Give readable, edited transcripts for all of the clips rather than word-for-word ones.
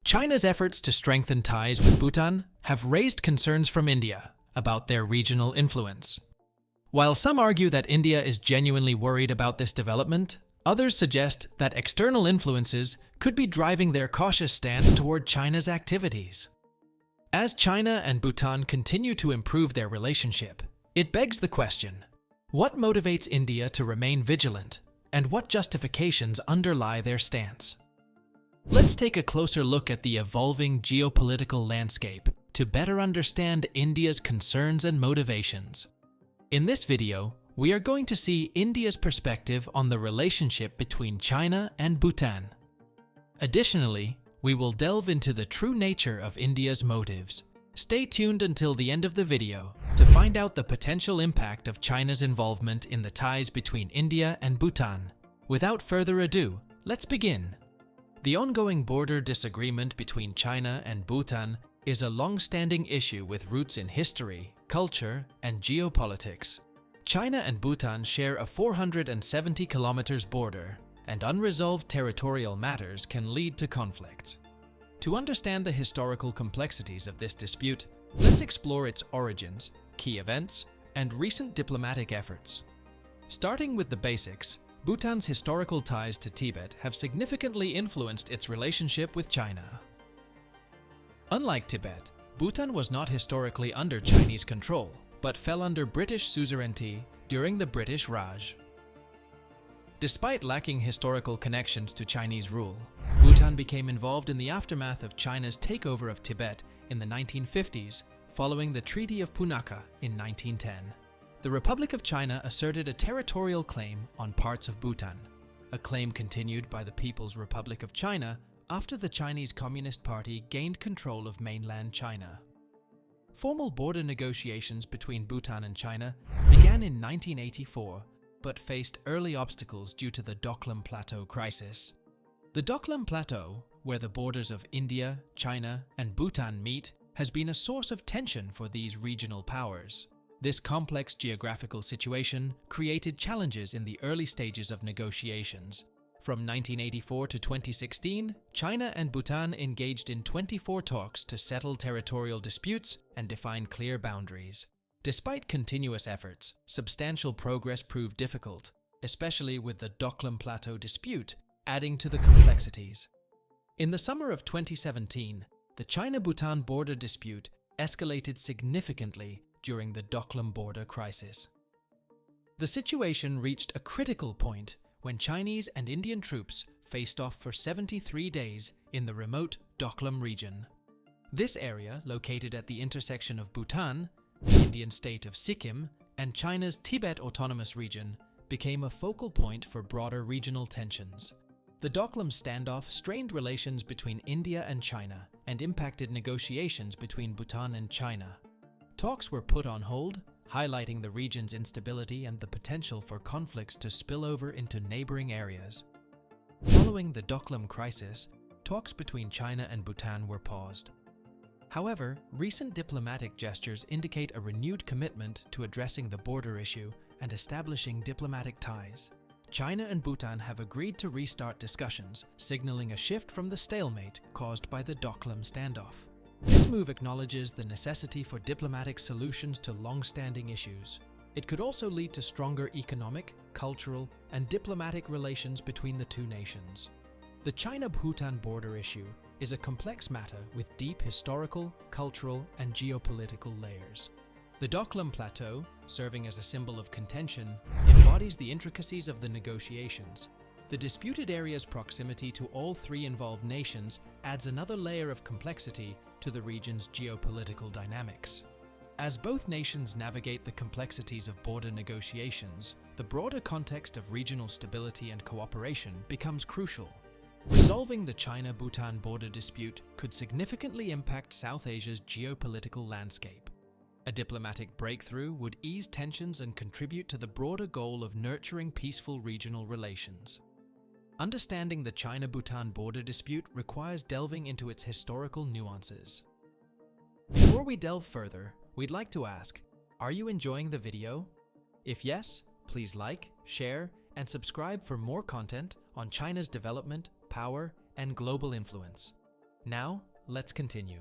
China's efforts to strengthen ties with Bhutan have raised concerns from India about their regional influence. While some argue that India is genuinely worried about this development, others suggest that external influences could be driving their cautious stance toward China's activities. As China and Bhutan continue to improve their relationship, it begs the question, what motivates India to remain vigilant, and what justifications underlie their stance? Let's take a closer look at the evolving geopolitical landscape to better understand India's concerns and motivations. In this video, we are going to see India's perspective on the relationship between China and Bhutan. Additionally, we will delve into the true nature of India's motives. Stay tuned until the end of the video to find out the potential impact of China's involvement in the ties between India and Bhutan. Without further ado, let's begin. The ongoing border disagreement between China and Bhutan is a long-standing issue with roots in history, culture, and geopolitics. China and Bhutan share a 470 kilometers border, and unresolved territorial matters can lead to conflict. To understand the historical complexities of this dispute, let's explore its origins, key events, and recent diplomatic efforts. Starting with the basics, Bhutan's historical ties to Tibet have significantly influenced its relationship with China. Unlike Tibet, Bhutan was not historically under Chinese control, but fell under British suzerainty during the British Raj. Despite lacking historical connections to Chinese rule, Bhutan became involved in the aftermath of China's takeover of Tibet in the 1950s, following the Treaty of Punakha in 1910. The Republic of China asserted a territorial claim on parts of Bhutan, a claim continued by the People's Republic of China after the Chinese Communist Party gained control of mainland China. Formal border negotiations between Bhutan and China began in 1984, but faced early obstacles due to the Doklam Plateau crisis. The Doklam Plateau, where the borders of India, China, and Bhutan meet, has been a source of tension for these regional powers. This complex geographical situation created challenges in the early stages of negotiations. From 1984 to 2016, China and Bhutan engaged in 24 talks to settle territorial disputes and define clear boundaries. Despite continuous efforts, substantial progress proved difficult, especially with the Doklam Plateau dispute adding to the complexities. In the summer of 2017, the China-Bhutan border dispute escalated significantly during the Doklam border crisis. The situation reached a critical point when Chinese and Indian troops faced off for 73 days in the remote Doklam region. This area, located at the intersection of Bhutan, the Indian state of Sikkim, and China's Tibet Autonomous Region, became a focal point for broader regional tensions. The Doklam standoff strained relations between India and China and impacted negotiations between Bhutan and China. Talks were put on hold, highlighting the region's instability and the potential for conflicts to spill over into neighboring areas. Following the Doklam crisis, talks between China and Bhutan were paused. However, recent diplomatic gestures indicate a renewed commitment to addressing the border issue and establishing diplomatic ties. China and Bhutan have agreed to restart discussions, signaling a shift from the stalemate caused by the Doklam standoff. This move acknowledges the necessity for diplomatic solutions to long-standing issues. It could also lead to stronger economic, cultural, and diplomatic relations between the two nations. The China-Bhutan border issue is a complex matter with deep historical, cultural, and geopolitical layers. The Doklam Plateau, serving as a symbol of contention, embodies the intricacies of the negotiations. The disputed area's proximity to all three involved nations adds another layer of complexity to the region's geopolitical dynamics. As both nations navigate the complexities of border negotiations, the broader context of regional stability and cooperation becomes crucial. Resolving the China-Bhutan border dispute could significantly impact South Asia's geopolitical landscape. A diplomatic breakthrough would ease tensions and contribute to the broader goal of nurturing peaceful regional relations. Understanding the China-Bhutan border dispute requires delving into its historical nuances. Before we delve further, we'd like to ask, are you enjoying the video? If yes, please like, share, and subscribe for more content on China's development, power, and global influence. Now, let's continue.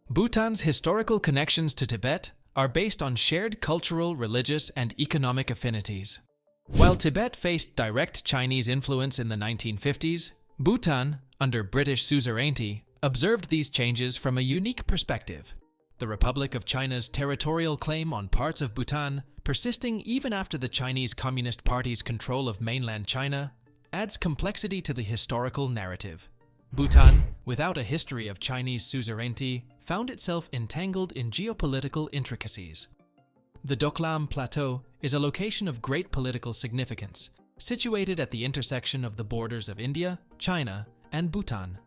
Bhutan's historical connections to Tibet are based on shared cultural, religious, and economic affinities. While Tibet faced direct Chinese influence in the 1950s, Bhutan, under British suzerainty, observed these changes from a unique perspective. The Republic of China's territorial claim on parts of Bhutan, persisting even after the Chinese Communist Party's control of mainland China, adds complexity to the historical narrative. Bhutan, without a history of Chinese suzerainty, found itself entangled in geopolitical intricacies. The Doklam Plateau is a location of great political significance, situated at the intersection of the borders of India, China, and Bhutan.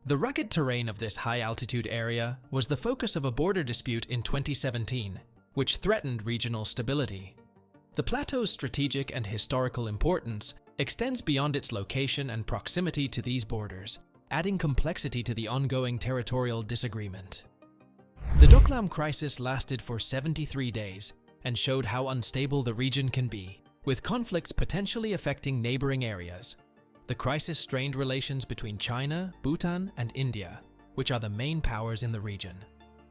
The rugged terrain of this high-altitude area was the focus of a border dispute in 2017, which threatened regional stability. The plateau's strategic and historical importance extends beyond its location and proximity to these borders, adding complexity to the ongoing territorial disagreement. The Doklam crisis lasted for 73 days and showed how unstable the region can be, with conflicts potentially affecting neighboring areas. The crisis strained relations between China, Bhutan, and India, which are the main powers in the region.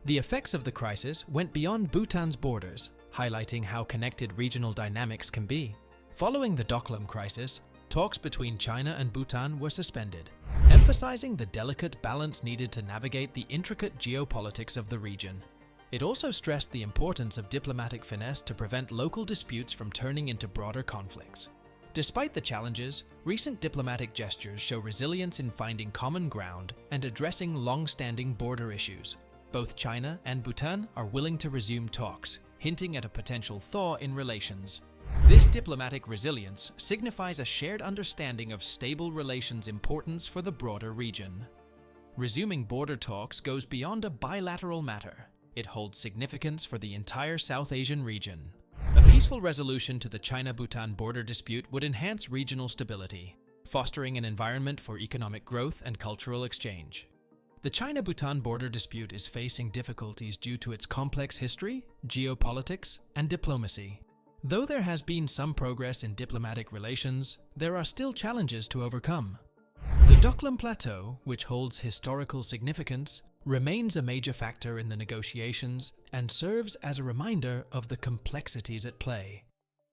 The effects of the crisis went beyond Bhutan's borders, highlighting how connected regional dynamics can be. Following the Doklam crisis, talks between China and Bhutan were suspended, emphasizing the delicate balance needed to navigate the intricate geopolitics of the region. It also stressed the importance of diplomatic finesse to prevent local disputes from turning into broader conflicts. Despite the challenges, recent diplomatic gestures show resilience in finding common ground and addressing long-standing border issues. Both China and Bhutan are willing to resume talks, hinting at a potential thaw in relations. This diplomatic resilience signifies a shared understanding of stable relations' importance for the broader region. Resuming border talks goes beyond a bilateral matter. It holds significance for the entire South Asian region. A peaceful resolution to the China-Bhutan border dispute would enhance regional stability, fostering an environment for economic growth and cultural exchange. The China-Bhutan border dispute is facing difficulties due to its complex history, geopolitics, and diplomacy. Though there has been some progress in diplomatic relations, there are still challenges to overcome. The Doklam Plateau, which holds historical significance, remains a major factor in the negotiations and serves as a reminder of the complexities at play.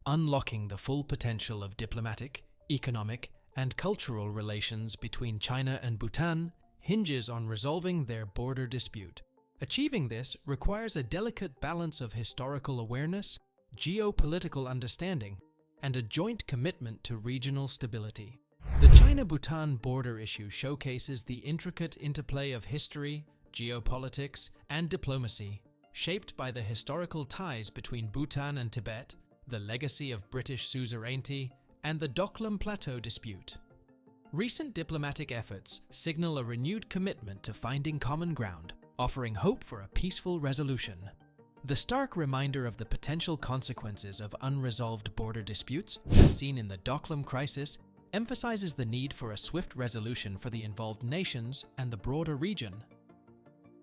Unlocking the full potential of diplomatic, economic, and cultural relations between China and Bhutan hinges on resolving their border dispute. Achieving this requires a delicate balance of historical awareness, geopolitical understanding, and a joint commitment to regional stability. The China-Bhutan border issue showcases the intricate interplay of history, geopolitics, and diplomacy, shaped by the historical ties between Bhutan and Tibet, the legacy of British suzerainty, and the Doklam Plateau dispute. Recent diplomatic efforts signal a renewed commitment to finding common ground, offering hope for a peaceful resolution. The stark reminder of the potential consequences of unresolved border disputes, as seen in the Doklam crisis, emphasizes the need for a swift resolution for the involved nations and the broader region.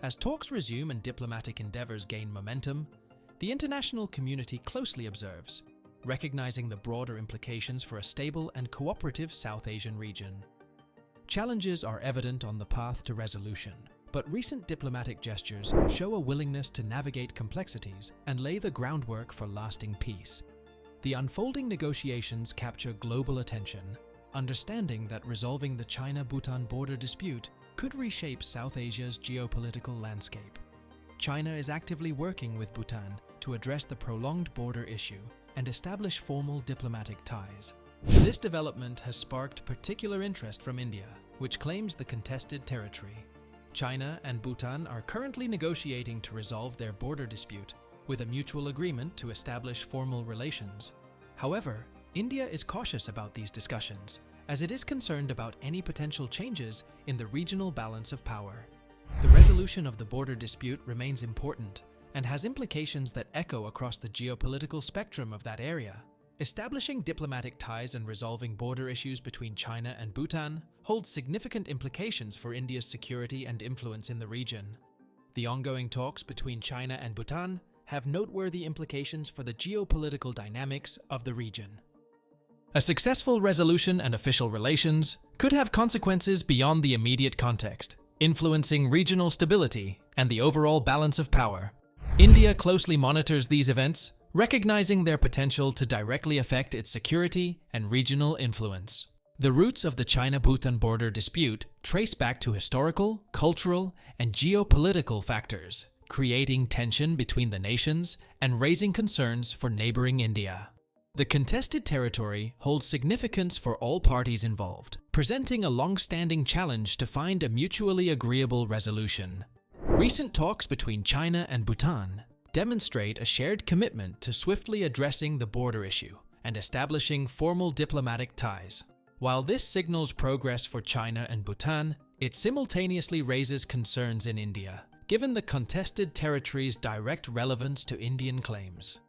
As talks resume and diplomatic endeavors gain momentum, the international community closely observes, recognizing the broader implications for a stable and cooperative South Asian region. Challenges are evident on the path to resolution, but recent diplomatic gestures show a willingness to navigate complexities and lay the groundwork for lasting peace. The unfolding negotiations capture global attention, understanding that resolving the China-Bhutan border dispute could reshape South Asia's geopolitical landscape. China is actively working with Bhutan to address the prolonged border issue and establish formal diplomatic ties. This development has sparked particular interest from India, which claims the contested territory. China and Bhutan are currently negotiating to resolve their border dispute, with a mutual agreement to establish formal relations. However, India is cautious about these discussions, as it is concerned about any potential changes in the regional balance of power. The resolution of the border dispute remains important and has implications that echo across the geopolitical spectrum of that area. Establishing diplomatic ties and resolving border issues between China and Bhutan holds significant implications for India's security and influence in the region. The ongoing talks between China and Bhutan have noteworthy implications for the geopolitical dynamics of the region. A successful resolution and official relations could have consequences beyond the immediate context, influencing regional stability and the overall balance of power. India closely monitors these events, recognizing their potential to directly affect its security and regional influence. The roots of the China-Bhutan border dispute trace back to historical, cultural, and geopolitical factors, creating tension between the nations and raising concerns for neighboring India. The contested territory holds significance for all parties involved, presenting a long-standing challenge to find a mutually agreeable resolution. Recent talks between China and Bhutan demonstrate a shared commitment to swiftly addressing the border issue and establishing formal diplomatic ties. While this signals progress for China and Bhutan, it simultaneously raises concerns in India, given the contested territory's direct relevance to Indian claims.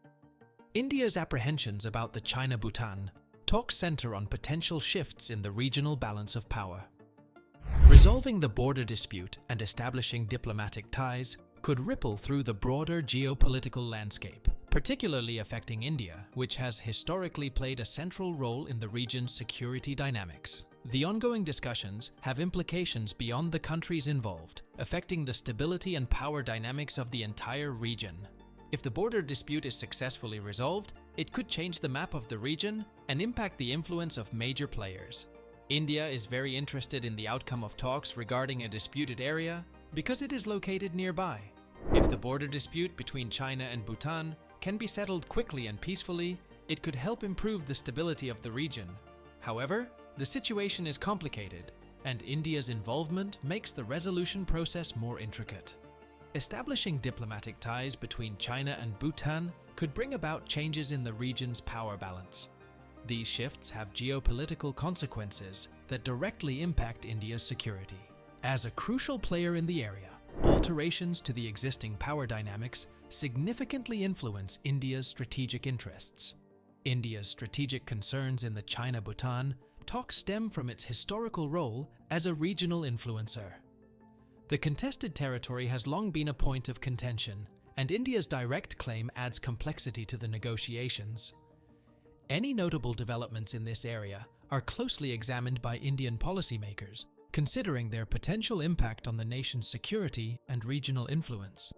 India's apprehensions about the China-Bhutan talks center on potential shifts in the regional balance of power. Resolving the border dispute and establishing diplomatic ties could ripple through the broader geopolitical landscape, particularly affecting India, which has historically played a central role in the region's security dynamics. The ongoing discussions have implications beyond the countries involved, affecting the stability and power dynamics of the entire region. If the border dispute is successfully resolved, it could change the map of the region and impact the influence of major players. India is very interested in the outcome of talks regarding a disputed area because it is located nearby. If the border dispute between China and Bhutan can be settled quickly and peacefully, it could help improve the stability of the region. However, the situation is complicated, and India's involvement makes the resolution process more intricate. Establishing diplomatic ties between China and Bhutan could bring about changes in the region's power balance. These shifts have geopolitical consequences that directly impact India's security. As a crucial player in the area, alterations to the existing power dynamics significantly influence India's strategic interests. India's strategic concerns in the China-Bhutan talks stem from its historical role as a regional influencer. The contested territory has long been a point of contention, and India's direct claim adds complexity to the negotiations. Any notable developments in this area are closely examined by Indian policymakers, considering their potential impact on the nation's security and regional influence.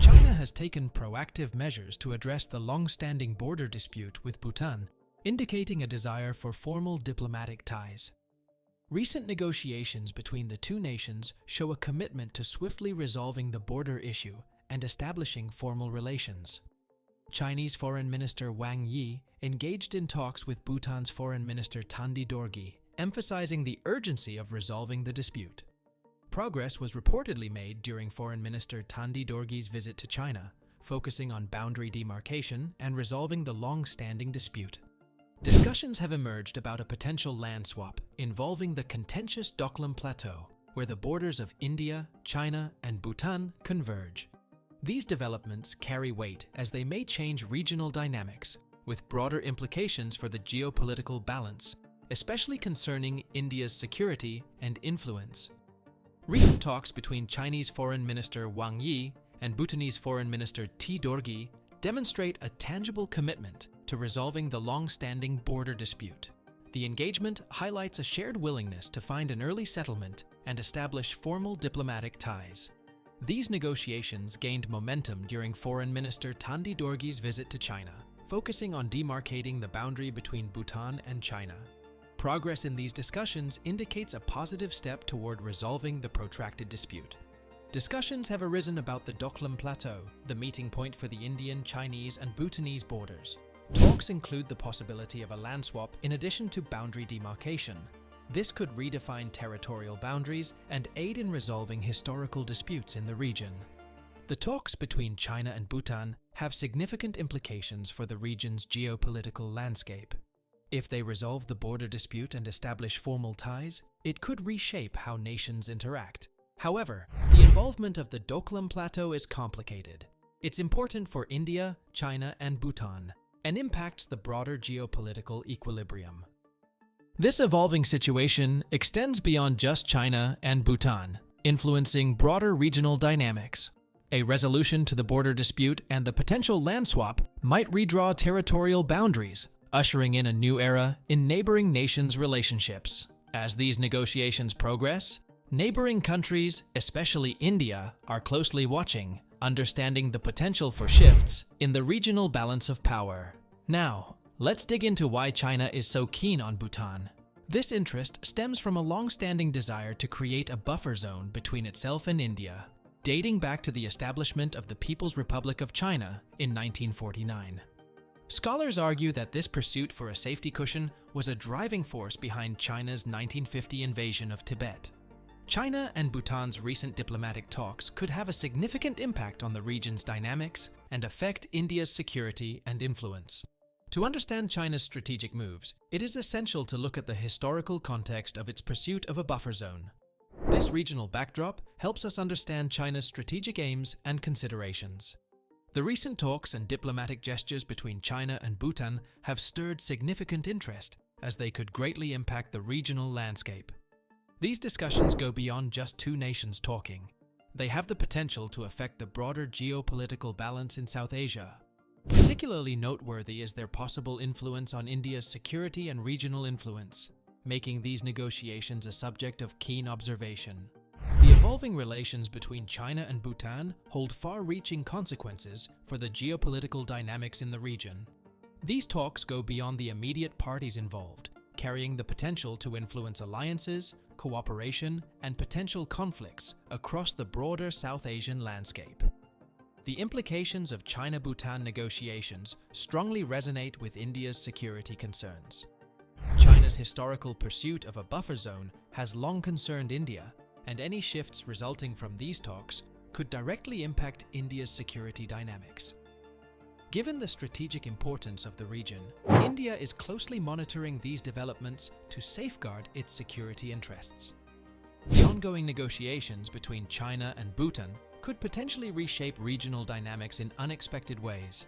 China has taken proactive measures to address the long-standing border dispute with Bhutan, indicating a desire for formal diplomatic ties. Recent negotiations between the two nations show a commitment to swiftly resolving the border issue and establishing formal relations. Chinese Foreign Minister Wang Yi engaged in talks with Bhutan's Foreign Minister Thandi Dorgi, emphasizing the urgency of resolving the dispute. Progress was reportedly made during Foreign Minister Thandi Dorgi's visit to China, focusing on boundary demarcation and resolving the long-standing dispute. Discussions have emerged about a potential land swap involving the contentious Doklam Plateau, where the borders of India, China, and Bhutan converge. These developments carry weight as they may change regional dynamics, with broader implications for the geopolitical balance, especially concerning India's security and influence. Recent talks between Chinese Foreign Minister Wang Yi and Bhutanese Foreign Minister T. Dorgi demonstrate a tangible commitment to resolving the long-standing border dispute. The engagement highlights a shared willingness to find an early settlement and establish formal diplomatic ties. These negotiations gained momentum during Foreign Minister Thandi Dorgi's visit to China, focusing on demarcating the boundary between Bhutan and China. Progress in these discussions indicates a positive step toward resolving the protracted dispute. Discussions have arisen about the Doklam Plateau, the meeting point for the Indian, Chinese, and Bhutanese borders. Talks include the possibility of a land swap in addition to boundary demarcation. This could redefine territorial boundaries and aid in resolving historical disputes in the region. The talks between China and Bhutan have significant implications for the region's geopolitical landscape. If they resolve the border dispute and establish formal ties, it could reshape how nations interact. However, the involvement of the Doklam Plateau is complicated. It's important for India, China, and Bhutan, and impacts the broader geopolitical equilibrium. This evolving situation extends beyond just China and Bhutan, influencing broader regional dynamics. A resolution to the border dispute and the potential land swap might redraw territorial boundaries, ushering in a new era in neighboring nations' relationships. As these negotiations progress, neighboring countries, especially India, are closely watching, understanding the potential for shifts in the regional balance of power. Now, let's dig into why China is so keen on Bhutan. This interest stems from a long-standing desire to create a buffer zone between itself and India, dating back to the establishment of the People's Republic of China in 1949. Scholars argue that this pursuit for a safety cushion was a driving force behind China's 1950 invasion of Tibet. China and Bhutan's recent diplomatic talks could have a significant impact on the region's dynamics and affect India's security and influence. To understand China's strategic moves, it is essential to look at the historical context of its pursuit of a buffer zone. This regional backdrop helps us understand China's strategic aims and considerations. The recent talks and diplomatic gestures between China and Bhutan have stirred significant interest, as they could greatly impact the regional landscape. These discussions go beyond just two nations talking. They have the potential to affect the broader geopolitical balance in South Asia. Particularly noteworthy is their possible influence on India's security and regional influence, making these negotiations a subject of keen observation. The evolving relations between China and Bhutan hold far-reaching consequences for the geopolitical dynamics in the region. These talks go beyond the immediate parties involved, carrying the potential to influence alliances, cooperation, and potential conflicts across the broader South Asian landscape. The implications of China-Bhutan negotiations strongly resonate with India's security concerns. China's historical pursuit of a buffer zone has long concerned India, and any shifts resulting from these talks could directly impact India's security dynamics. Given the strategic importance of the region, India is closely monitoring these developments to safeguard its security interests. The ongoing negotiations between China and Bhutan could potentially reshape regional dynamics in unexpected ways.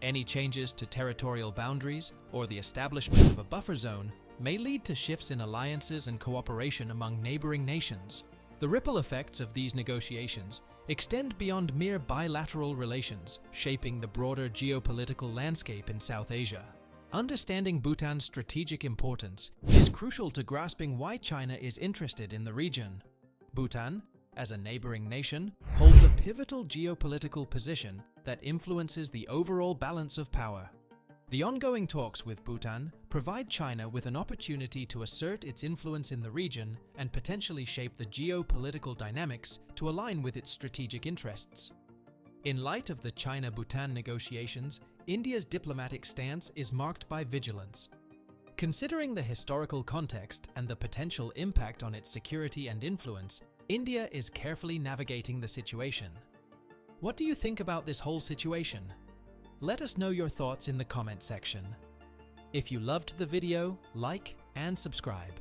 Any changes to territorial boundaries or the establishment of a buffer zone may lead to shifts in alliances and cooperation among neighboring nations. The ripple effects of these negotiations extend beyond mere bilateral relations, shaping the broader geopolitical landscape in South Asia. Understanding Bhutan's strategic importance is crucial to grasping why China is interested in the region. Bhutan, as a neighboring nation, holds a pivotal geopolitical position that influences the overall balance of power. The ongoing talks with Bhutan provide China with an opportunity to assert its influence in the region and potentially shape the geopolitical dynamics to align with its strategic interests. In light of the China-Bhutan negotiations, India's diplomatic stance is marked by vigilance. Considering the historical context and the potential impact on its security and influence, India is carefully navigating the situation. What do you think about this whole situation? Let us know your thoughts in the comment section. If you loved the video, like and subscribe.